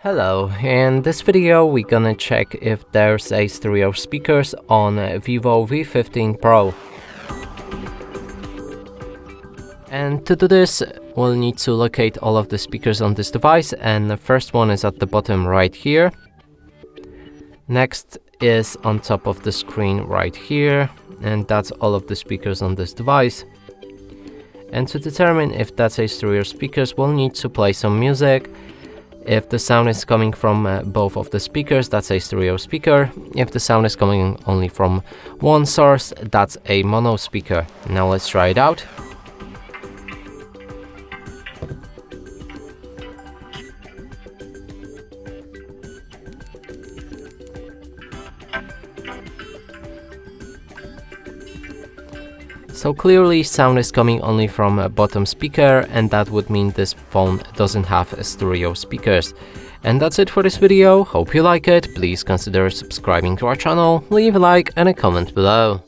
Hello, in this video we're gonna check if there's a stereo speakers on VIVO V15 PRO. And to do this, we'll need to locate all of the speakers on this device, and the first one is at the bottom right here. Next is on top of the screen right here, and that's all of the speakers on this device. And to determine if that's a stereo speakers, we'll need to play some music. If the sound is coming from both of the speakers, that's a stereo speaker. If the sound is coming only from one source, that's a mono speaker. Now let's try it out. So clearly sound is coming only from a bottom speaker, and that would mean this phone doesn't have stereo speakers. And that's it for this video. Hope you like it. Please consider subscribing to our channel, leave a like and a comment below.